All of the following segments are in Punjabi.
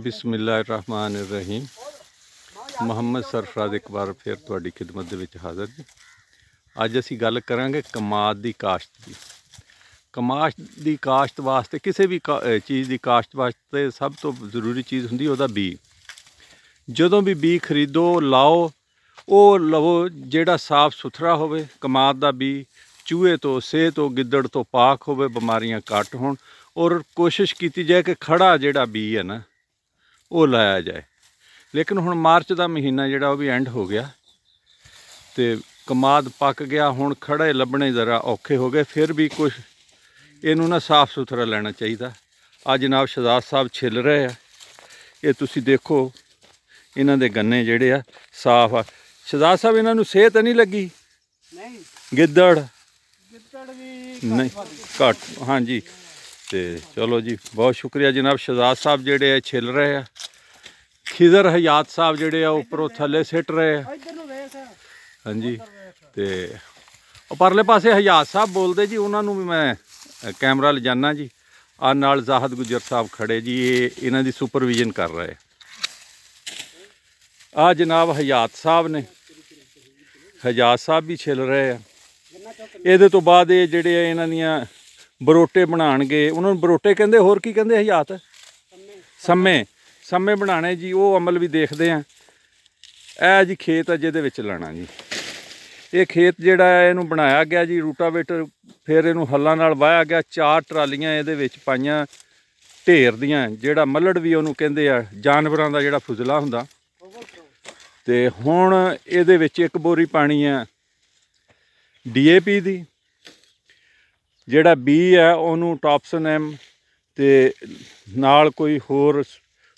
बिस्मिल्लाहिर्रहमानिर्रहीम। ਮੁਹੰਮਦ ਸਰਫਰਾਜ਼ ਇੱਕ ਵਾਰ ਫਿਰ ਤੁਹਾਡੀ ਖਿਦਮਤ ਦੇ ਵਿੱਚ ਹਾਜ਼ਰ ਜੀ। ਅੱਜ ਅਸੀਂ ਗੱਲ ਕਰਾਂਗੇ ਕਮਾਦ ਦੀ ਕਾਸ਼ਤ ਦੀ। ਕਮਾਦ ਦੀ ਕਾਸ਼ਤ ਵਾਸਤੇ ਕਿਸੇ ਵੀ ਚੀਜ਼ ਦੀ ਕਾਸ਼ਤ ਵਾਸਤੇ ਸਭ ਤੋਂ ਜ਼ਰੂਰੀ ਚੀਜ਼ ਹੁੰਦੀ ਉਹਦਾ ਬੀਜ। ਜਦੋਂ ਵੀ ਬੀਜ ਖਰੀਦੋ ਲਾਓ, ਉਹ ਲਵੋ ਜਿਹੜਾ ਸਾਫ਼ ਸੁਥਰਾ ਹੋਵੇ। ਕਮਾਦ ਦਾ ਬੀਜ ਚੂਹੇ ਤੋਂ, ਸੇਹ ਤੋਂ, ਗਿੱਦੜ ਤੋਂ ਪਾਕ ਹੋਵੇ, ਬਿਮਾਰੀਆਂ ਘੱਟ ਹੋਣ, ਔਰ ਕੋਸ਼ਿਸ਼ ਕੀਤੀ ਜਾਏ ਕਿ ਖੜਾ ਜਿਹੜਾ ਬੀਜ ਹੈ ਨਾ ਉਹ ਲਾਇਆ ਜਾਏ। ਲੇਕਿਨ ਹੁਣ ਮਾਰਚ ਦਾ ਮਹੀਨਾ ਜਿਹੜਾ ਉਹ ਵੀ ਐਂਡ ਹੋ ਗਿਆ ਅਤੇ ਕਮਾਦ ਪੱਕ ਗਿਆ। ਹੁਣ ਖੜੇ ਲੱਭਣੇ ਜ਼ਰਾ ਔਖੇ ਹੋ ਗਏ। ਫਿਰ ਵੀ ਕੁਛ ਇਹਨੂੰ ਨਾ ਸਾਫ਼ ਸੁਥਰਾ ਲੈਣਾ ਚਾਹੀਦਾ। ਆ ਜਨਾਬ ਸ਼ਹਜ਼ਾਦ ਸਾਹਿਬ ਛਿੱਲ ਰਹੇ ਆ, ਇਹ ਤੁਸੀਂ ਦੇਖੋ ਇਹਨਾਂ ਦੇ ਗੰਨੇ ਜਿਹੜੇ ਆ ਸਾਫ਼ ਆ। ਸ਼ਹਜ਼ਾਦ ਸਾਹਿਬ ਇਹਨਾਂ ਨੂੰ ਸਿਹਤ ਨਹੀਂ ਲੱਗੀ? ਨਹੀਂ, ਗਿੱਦੜ ਵੀ ਨਹੀਂ ਘੱਟ। ਹਾਂਜੀ, ਅਤੇ ਚਲੋ ਜੀ, ਬਹੁਤ ਸ਼ੁਕਰੀਆ ਜਨਾਬ। ਸ਼ਹਜ਼ਾਦ ਸਾਹਿਬ ਜਿਹੜੇ ਆ ਛਿੱਲ ਰਹੇ ਆ। ਖਿਜ਼ਰ ਹਯਾਤ ਸਾਹਿਬ ਜਿਹੜੇ ਆ ਉੱਪਰੋਂ ਥੱਲੇ ਸਿੱਟ ਰਹੇ ਆ। ਹਾਂਜੀ, ਅਤੇ ਉਹ ਪਰਲੇ ਪਾਸੇ ਹਯਾਤ ਸਾਹਿਬ ਬੋਲਦੇ ਜੀ, ਉਹਨਾਂ ਨੂੰ ਵੀ ਮੈਂ ਕੈਮਰਾ ਲਿਜਾਨਾ ਜੀ। ਆ ਨਾਲ ਜ਼ਾਹਦ ਗੁੱਜਰ ਸਾਹਿਬ ਖੜੇ ਜੀ, ਇਹ ਇਹਨਾਂ ਦੀ ਸੁਪਰਵਿਜ਼ਨ ਕਰ ਰਹੇ। ਆ ਜਨਾਬ ਹਯਾਤ ਸਾਹਿਬ ਨੇ, ਹਯਾਤ ਸਾਹਿਬ ਵੀ ਛਿੱਲ ਰਹੇ ਆ। ਇਹਦੇ ਤੋਂ ਬਾਅਦ ਇਹ ਜਿਹੜੇ ਆ ਇਹਨਾਂ ਦੀਆਂ ਬਰੋਟੇ ਬਣਾਉਣਗੇ। ਉਹਨਾਂ ਨੂੰ ਬਰੋਟੇ ਕਹਿੰਦੇ, ਹੋਰ ਕੀ ਕਹਿੰਦੇ ਹਯਾਤ? ਸੰਮੇ ਬਣਾਉਣੇ ਜੀ, ਉਹ ਅਮਲ ਵੀ ਦੇਖਦੇ ਆ। ਇਹ ਜੀ ਖੇਤ ਆ ਜਿਹਦੇ ਵਿੱਚ ਲਾਣਾ ਜੀ। ਇਹ ਖੇਤ ਜਿਹੜਾ ਹੈ ਇਹਨੂੰ ਬਣਾਇਆ ਗਿਆ ਜੀ ਰੂਟਾਵੇਟਰ, ਫਿਰ ਇਹਨੂੰ ਹੱਲਾਂ ਨਾਲ ਵਾਹਿਆ ਗਿਆ। 4 ਟਰਾਲੀਆਂ ਇਹਦੇ ਵਿੱਚ ਪਾਈਆਂ ਢੇਰ ਦੀਆਂ, ਜਿਹੜਾ ਮੱਲੜ ਵੀ ਉਹਨੂੰ ਕਹਿੰਦੇ ਆ, ਜਾਨਵਰਾਂ ਦਾ ਜਿਹੜਾ ਫੁਜ਼ਲਾ ਹੁੰਦਾ। ਅਤੇ ਹੁਣ ਇਹਦੇ ਵਿੱਚ 1 ਬੋਰੀ ਪਾਣੀ ਆ DAP ਦੀ। ਜਿਹੜਾ ਬੀ ਹੈ ਉਹਨੂੰ ਟੌਪਸਨ M ਅਤੇ ਨਾਲ ਕੋਈ ਹੋਰ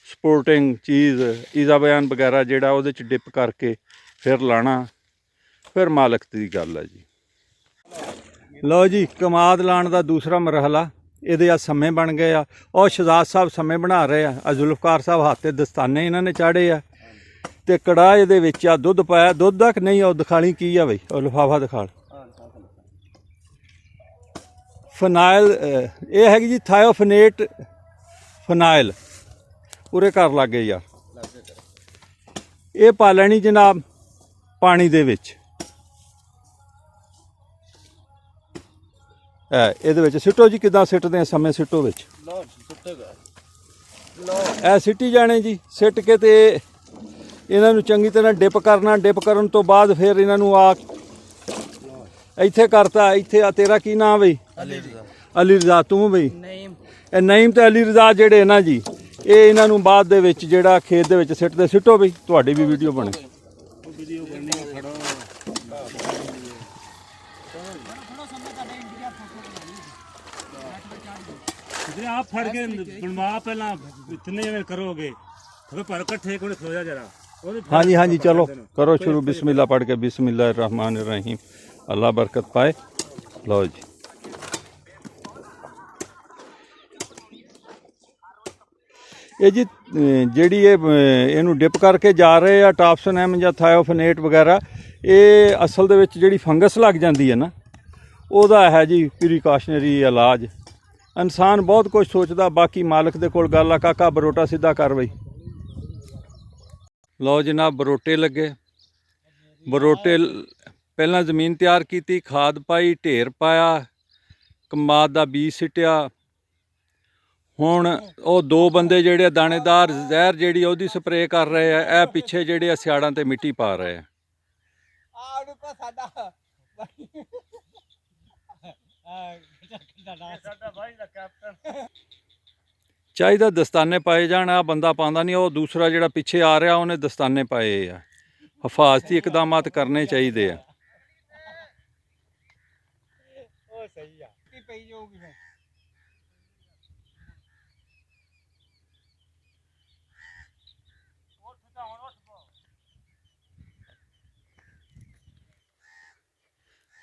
ਸਪੋਰਟਿੰਗ ਚੀਜ਼ ਇਜ਼ਾਬਿਆਨ ਵਗੈਰਾ ਜਿਹੜਾ ਉਹਦੇ 'ਚ ਡਿਪ ਕਰਕੇ ਫਿਰ ਲਾਣਾ। ਫਿਰ ਮਾਲਕ ਦੀ ਗੱਲ ਹੈ ਜੀ। ਲਓ ਜੀ, ਕਮਾਦ ਲਾਉਣ ਦਾ ਦੂਸਰਾ ਮਰਹਲਾ। ਇਹਦੇ ਆ ਸੰਮੇ ਬਣ ਗਏ ਆ। ਉਹ ਸ਼ਹਜ਼ਾਦ ਸਾਹਿਬ ਸੰਮੇ ਬਣਾ ਰਹੇ ਆ। ਜ਼ੁਲਫਕਾਰ ਸਾਹਿਬ ਹੱਥ 'ਤੇ ਦਸਤਾਨੇ ਇਹਨਾਂ ਨੇ ਚਾੜੇ ਆ, ਅਤੇ ਕੜਾਹ ਇਹਦੇ ਵਿੱਚ ਆ ਦੁੱਧ ਪਾਇਆ। ਦੁੱਧ ਦਾ ਕਿ ਨਹੀਂ? ਉਹ ਦਿਖਾਲੀ ਕੀ ਆ ਬਈ, ਉਹ ਲਿਫਾਫਾ ਦਿਖਾਲ। ਫਨਾਇਲ, ਇਹ ਹੈਗੀ ਜੀ ਥਾਇਓਫਨੇਟ ਫਨਾਇਲ। ਪੂਰੇ ਘਰ ਲੱਗ ਗਏ ਯਾਰ। ਇਹ ਪਾ ਲੈਣੀ ਜਨਾਬ ਪਾਣੀ ਦੇ ਵਿੱਚ। ਇਹਦੇ ਵਿੱਚ ਸਿੱਟੋ ਜੀ। ਕਿੱਦਾਂ ਸਿੱਟਦੇ ਆ? ਸਮੇਂ ਸਿੱਟੋ ਵਿੱਚ। ਇਹ ਸਿੱਟੀ ਜਾਣੇ ਜੀ। ਸਿੱਟ ਕੇ ਤੇ ਇਹਨਾਂ ਨੂੰ ਚੰਗੀ ਤਰ੍ਹਾਂ ਡਿਪ ਕਰਨਾ। ਡਿਪ ਕਰਨ ਤੋਂ ਬਾਅਦ ਫਿਰ ਇਹਨਾਂ ਨੂੰ ਆ ਇੱਥੇ ਕਰਤਾ। ਇੱਥੇ ਆ ਤੇਰਾ ਕੀ ਨਾਮ ਬਈ? ਅਲੀ ਰਜ਼ਾ। ਤੂੰ ਬਈ? ਇਹ ਨਈਮ ਤੇ ਅਲੀ ਰਜ਼ਾ ਜਿਹੜੇ ਨਾ ਜੀ, ਇਹ ਇਹਨਾਂ ਨੂੰ ਬਾਅਦ ਦੇ ਵਿੱਚ ਜਿਹੜਾ ਖੇਤ ਦੇ ਵਿੱਚ ਸਿੱਟਦੇ। ਸਿੱਟੋ ਬਈ, ਤੁਹਾਡੀ ਵੀ ਵੀਡੀਓ ਬਣੇ। ਆਪ ਫੜ ਕੇ ਬਣਵਾ ਪਹਿਲਾਂ ਕਿੰਨੇ ਜਣੇ ਕਰੋਗੇ? ਪਰ ਇਕੱਠੇ ਕੋਲ ਖਲੋ ਜਾ ਜਰਾ। ਹਾਂਜੀ ਹਾਂਜੀ, ਚਲੋ ਕਰੋ ਸ਼ੁਰੂ। ਬਿਸਮਿल्लाह पढ़ के बिस्मिल्लाहिर्रहमानिर्रहीम। अल्लाह बरकत पाए। लो जी, ਇਹ ਜੀ ਜਿਹੜੀ ਇਹਨੂੰ ਡਿਪ ਕਰਕੇ ਜਾ ਰਹੇ ਆ ਟੌਪਸਨ M ਜਾਂ ਥਾਇਓਫਨੇਟ ਵਗੈਰਾ, ਇਹ ਅਸਲ ਦੇ ਵਿੱਚ ਜਿਹੜੀ ਫੰਗਸ ਲੱਗ ਜਾਂਦੀ ਹੈ ਨਾ, ਉਹਦਾ ਹੈ ਜੀ ਪ੍ਰੀਕਾਸ਼ਨਰੀ ਇਲਾਜ। ਇਨਸਾਨ ਬਹੁਤ ਕੁਝ ਸੋਚਦਾ, ਬਾਕੀ ਮਾਲਕ ਦੇ ਕੋਲ ਗੱਲ ਆ। ਕਾਕਾ ਬਰੋਟਾ ਸਿੱਧਾ ਕਰ ਬਈ। ਲਓ ਜਨਾਬ, ਬਰੋਟੇ ਲੱਗੇ। ਬਰੋਟੇ ਪਹਿਲਾਂ ਜ਼ਮੀਨ ਤਿਆਰ ਕੀਤੀ, ਖਾਦ ਪਾਈ, ਢੇਰ ਪਾਇਆ, ਕਮਾਦ ਦਾ ਬੀਜ ਸਿੱਟਿਆ। ਹੁਣ ਉਹ 2 ਬੰਦੇ ਜਿਹੜੇ ਦਾਣੇਦਾਰ ਜ਼ਹਿਰ ਜਿਹੜੀ ਉਹਦੀ ਸਪਰੇਅ ਕਰ ਰਹੇ ਆ। ਇਹ ਪਿੱਛੇ ਜਿਹੜੇ ਸਿਆੜਾਂ 'ਤੇ ਮਿੱਟੀ ਪਾ ਰਹੇ ਆ। ਚਾਹੀਦਾ ਦਸਤਾਨੇ ਪਾਏ ਜਾਣ। ਆ ਬੰਦਾ ਪਾਉਂਦਾ ਨਹੀਂ, ਉਹ ਦੂਸਰਾ ਜਿਹੜਾ ਪਿੱਛੇ ਆ ਰਿਹਾ ਉਹਨੇ ਦਸਤਾਨੇ ਪਾਏ ਆ। ਹਿਫਾਜ਼ਤੀ ਇਕਦਾਮਾਤ ਕਰਨੇ ਚਾਹੀਦੇ ਆ।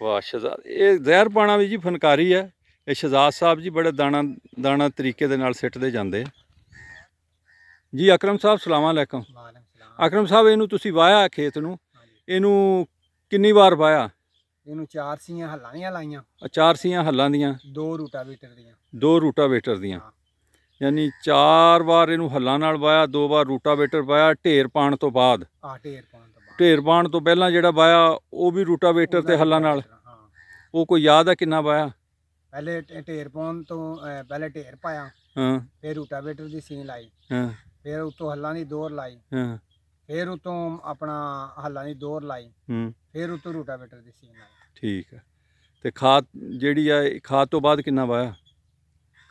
ਵਾਹ ਸ਼ਹਜ਼ਾਦ, ਇਹ ਜ਼ਹਿਰ ਪਾਉਣਾ ਵੀ ਜੀ ਫਨਕਾਰੀ ਹੈ। ਇਹ ਸ਼ਹਜ਼ਾਦ ਸਾਹਿਬ ਜੀ ਬੜੇ ਦਾਣਾ ਤਰੀਕੇ ਦੇ ਨਾਲ ਸਿੱਟਦੇ ਜਾਂਦੇ ਜੀ। ਅਕਰਮ ਸਾਹਿਬ ਸਲਾਮ ਅਲੈਕਮ। ਅਕਰਮ ਸਾਹਿਬ, ਇਹਨੂੰ ਤੁਸੀਂ ਵਾਹਿਆ ਖੇਤ ਨੂੰ, ਇਹਨੂੰ ਕਿੰਨੀ ਵਾਰ ਵਾਹਿਆ? ਇਹਨੂੰ 4 ਸੀਆਂ ਹੱਲਾਂ ਦੀਆਂ ਲਾਈਆਂ। 4 ਸੀਆਂ ਹੱਲਾਂ ਦੀਆਂ, 2 ਰੂਟਾਵੇਟਰ ਦੀਆਂ। 2 ਰੂਟਾਵੇਟਰ ਦੀਆਂ। ਯਾਨੀ 4 ਵਾਰ ਇਹਨੂੰ ਹੱਲਾਂ ਨਾਲ ਵਾਇਆ, 2 ਵਾਰ ਰੂਟਾਵੇਟਰ ਵਾਇਆ ਢੇਰ ਪਾਉਣ ਤੋਂ ਬਾਅਦ। ਢੇਰ ਪਾਉਣ ਤੋਂ ਬਾਅਦ। ਢੇਰ ਪਾਉਣ ਤੋਂ ਪਹਿਲਾਂ ਜਿਹੜਾ ਵਾਇਆ ਉਹ ਵੀ ਰੂਟਾਵੇਟਰ ਤੇ ਹੱਲਾਂ ਨਾਲ। ਹਾਂ, ਉਹ ਕੋਈ ਯਾਦ ਹੈ ਕਿੰਨਾ ਵਾਇਆ? ਪਹਿਲੇ ਢੇਰ ਪਾਉਣ ਤੋਂ ਪਹਿਲੇ ਢੇਰ ਪਾਇਆ, ਹਾਂ ਫਿਰ ਰੂਟਾਵੇਟਰ ਦੀ ਸੀਨ ਲਾਈ, ਹਾਂ ਫਿਰ ਉਤੋਂ ਹੱਲਾਂ ਦੀ ਦੋਰ ਲਾਈ, ਹਾਂ ਫਿਰ ਉਤੋਂ ਆਪਣਾ ਹੱਲਾਂ ਦੀ ਦੋਰ ਲਾਈ, ਹੂੰ ਫਿਰ ਉਤੋਂ ਰੂਟਾਵੇਟਰ ਦੀ ਸੀਨ ਲਾਈ। ਠੀਕ ਹੈ। ਤੇ ਖਾਦ ਜਿਹੜੀ ਆ ਖਾਦ ਤੋਂ ਬਾਅਦ ਕਿੰਨਾ ਵਾਇਆ?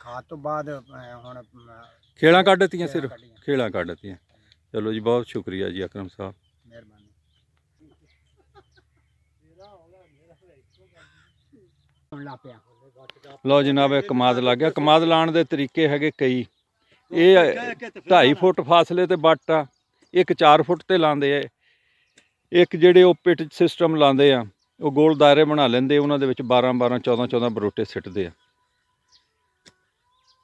ਖਾਦ ਤੋਂ ਬਾਅਦ ਹੁਣ ਖੇਲਾਂ ਕੱਢ ਦਿੱਤੀਆਂ, ਸਿਰਫ ਕੱਢੀਆਂ। ਖੇਲਾਂ ਕੱਢ ਦਿੱਤੀਆਂ। ਚਲੋ ਜੀ, ਬਹੁਤ ਸ਼ੁਕਰੀਆ ਜੀ ਅਕਰਮ ਸਾਹਿਬ। ਮਿਹਰਬਾਨੀ। ਹੁਣ ਲਾ ਪਿਆ। ਲਓ ਜਨਾਬ, ਇਹ ਕਮਾਦ ਲੱਗ ਗਿਆ। ਕਮਾਦ ਲਾਉਣ ਦੇ ਤਰੀਕੇ ਹੈਗੇ ਕਈ। ਇਹ 2.5 ਫੁੱਟ ਫਾਸਲੇ ਤੇ ਬੱਟ ਆ, ਇੱਕ 4 ਫੁੱਟ ਤੇ ਲਾਉਂਦੇ ਆ, ਇੱਕ ਜਿਹੜੇ ਉਹ ਪਿਟ ਸਿਸਟਮ ਲਾਉਂਦੇ ਆ, ਉਹ ਗੋਲ ਦਾਇਰੇ ਬਣਾ ਲੈਂਦੇ, ਉਹਨਾਂ ਦੇ ਵਿੱਚ 12 14 ਬਰੋਟੇ ਸਿੱਟਦੇ ਆ।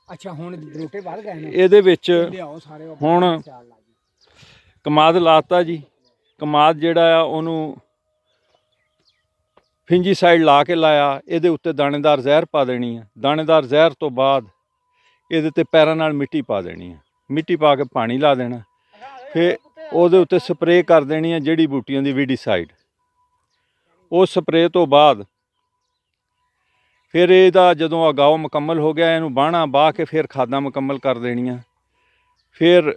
ਅੱਛਾ, ਹੁਣ ਬਰੋਟੇ ਵੱਧ ਗਏ ਨੇ ਇਹਦੇ ਵਿੱਚ ਲਿਆਓ ਸਾਰੇ। ਹੁਣ ਕਮਾਦ ਲਾਤਾ ਜੀ। ਕਮਾਦ ਜਿਹੜਾ ਆ ਉਹਨੂੰ ਫਿੰਜੀ ਸਾਈਡ ਲਾ ਕੇ ਲਾਇਆ, ਇਹਦੇ ਉੱਤੇ ਦਾਣੇਦਾਰ ਜ਼ਹਿਰ ਪਾ ਦੇਣੀ ਆ। ਦਾਣੇਦਾਰ ਜ਼ਹਿਰ ਤੋਂ ਬਾਅਦ ਇਹਦੇ ਤੇ ਪੈਰਾਂ ਨਾਲ ਮਿੱਟੀ ਪਾ ਦੇਣੀ ਆ। ਮਿੱਟੀ ਪਾ ਕੇ ਪਾਣੀ ਲਾ ਦੇਣਾ, ਫਿਰ ਉਹਦੇ ਉੱਤੇ ਸਪਰੇਅ ਕਰ ਦੇਣੀ ਆ ਜੜੀ ਬੂਟੀਆਂ ਦੀ ਵੀਡੀਸਾਈਡ। ਉਹ ਸਪਰੇਅ ਤੋਂ ਬਾਅਦ ਫਿਰ ਇਹਦਾ ਜਦੋਂ ਉਗਾਓ ਮੁਕੰਮਲ ਹੋ ਗਿਆ, ਇਹਨੂੰ ਬਾਹਣਾ ਬਾਹ ਕੇ ਫਿਰ ਖਾਦਾਂ ਮੁਕੰਮਲ ਕਰ ਦੇਣੀਆਂ। ਫਿਰ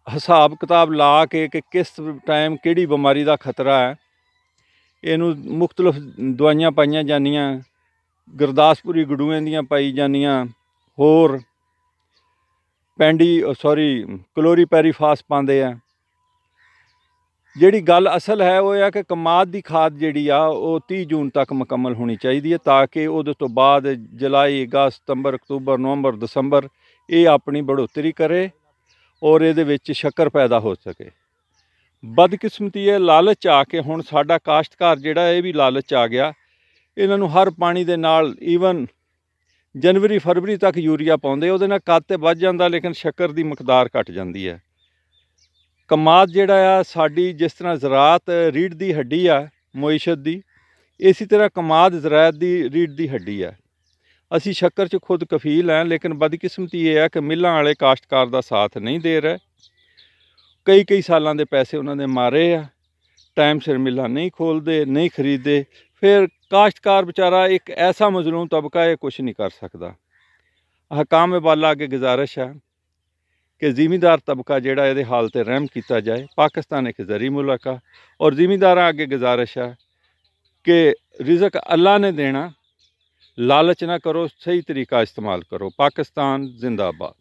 ਹਿਸਾਬ ਕਿਤਾਬ ਲਾ ਕੇ ਕਿ ਕਿਸ ਟਾਈਮ ਕਿਹੜੀ ਬਿਮਾਰੀ ਦਾ ਖਤਰਾ ਹੈ, ਇਹਨੂੰ ਮੁਖਤਲਿਫ ਦਵਾਈਆਂ ਪਾਈਆਂ ਜਾਂਦੀਆਂ। ਗੁਰਦਾਸਪੁਰੀ ਗੜੂਆਂ ਦੀਆਂ ਪਾਈ ਜਾਂਦੀਆਂ, ਹੋਰ ਕਲੋਰੀਪੈਰੀਫਾਸ ਪਾਉਂਦੇ ਆ। ਜਿਹੜੀ ਗੱਲ ਅਸਲ ਹੈ ਉਹ ਇਹ ਆ ਕਿ ਕਮਾਦ ਦੀ ਖਾਦ ਜਿਹੜੀ ਆ ਉਹ 30 ਜੂਨ ਤੱਕ ਮੁਕੰਮਲ ਹੋਣੀ ਚਾਹੀਦੀ ਹੈ, ਤਾਂ ਕਿ ਉਹਦੇ ਤੋਂ ਬਾਅਦ ਜੁਲਾਈ, ਅਗਸਤ, ਸਤੰਬਰ, ਅਕਤੂਬਰ, ਨਵੰਬਰ, ਦਸੰਬਰ ਇਹ ਆਪਣੀ ਬੜੋਤਰੀ ਕਰੇ ਔਰ ਇਹਦੇ ਵਿੱਚ ਸ਼ੱਕਰ ਪੈਦਾ ਹੋ ਸਕੇ। ਬਦਕਿਸਮਤੀ ਇਹ ਲਾਲਚ ਆ ਕੇ ਹੁਣ ਸਾਡਾ ਕਾਸ਼ਤਕਾਰ ਜਿਹੜਾ ਇਹ ਵੀ ਲਾਲਚ ਆ ਗਿਆ। ਇਹਨਾਂ ਨੂੰ ਹਰ ਪਾਣੀ ਦੇ ਨਾਲ ਈਵਨ ਜਨਵਰੀ ਫਰਵਰੀ ਤੱਕ ਯੂਰੀਆ ਪਾਉਂਦੇ, ਉਹਦੇ ਨਾਲ ਕੱਦ ਤੇ ਵੱਧ ਜਾਂਦਾ, ਲੇਕਿਨ ਸ਼ੱਕਰ ਦੀ ਮਿਕਦਾਰ ਘਟ ਜਾਂਦੀ ਹੈ। ਕਮਾਦ ਜਿਹੜਾ ਆ ਸਾਡੀ ਜਿਸ ਤਰ੍ਹਾਂ ਜ਼ਰਾਅਤ ਰੀੜ੍ਹ ਦੀ ਹੱਡੀ ਆ ਮੁਈਸ਼ਤ ਦੀ, ਇਸੇ ਤਰ੍ਹਾਂ ਕਮਾਦ ਜ਼ਰਾਅਤ ਦੀ ਰੀੜ੍ਹ ਦੀ ਹੱਡੀ ਆ। ਅਸੀਂ ਸ਼ੱਕਰ 'ਚ ਖੁਦ ਕਫੀਲ ਹਾਂ, ਲੇਕਿਨ ਬਦਕਿਸਮਤੀ ਇਹ ਹੈ ਕਿ ਮਿੱਲਾਂ ਵਾਲੇ ਕਾਸ਼ਤਕਾਰ ਦਾ ਸਾਥ ਨਹੀਂ ਦੇ ਰਹੇ। ਕਈ ਸਾਲਾਂ ਦੇ ਪੈਸੇ ਉਹਨਾਂ ਦੇ ਮਾਰੇ ਆ, ਟਾਈਮ ਸਿਰ ਮਿੱਲਾਂ ਨਹੀਂ ਖੋਲ੍ਹਦੇ, ਨਹੀਂ ਖਰੀਦਦੇ। ਫਿਰ ਕਾਸ਼ਤਕਾਰ ਵਿਚਾਰਾ ਇੱਕ ਐਸਾ ਮਜ਼ਲੂਮ ਤਬਕਾ, ਇਹ ਕੁਛ ਨਹੀਂ ਕਰ ਸਕਦਾ। ਹਕਾਮ ਵਾਲਾ ਅੱਗੇ ਗੁਜ਼ਾਰਿਸ਼ ਹੈ ਕਿ ਜ਼ਿਮੀਂਦਾਰ ਤਬਕਾ ਜਿਹੜਾ ਇਹਦੇ ਹਾਲ ਤੇ ਰਹਿਮ ਕੀਤਾ ਜਾਏ। ਪਾਕਿਸਤਾਨ ਇੱਕ ਜ਼ਰੀ ਮੁਲਕ ਆ ਔਰ ਜ਼ਿਮੀਂਦਾਰਾਂ ਅੱਗੇ ਗੁਜ਼ਾਰਿਸ਼ ਹੈ ਕਿ ਰਿਜ਼ਕ ਅੱਲਾ ਨੇ ਦੇਣਾ, ਲਾਲਚ ਨਾ ਕਰੋ, ਸਹੀ ਤਰੀਕਾ ਇਸਤੇਮਾਲ ਕਰੋ। ਪਾਕਿਸਤਾਨ ਜ਼ਿੰਦਾਬਾਦ।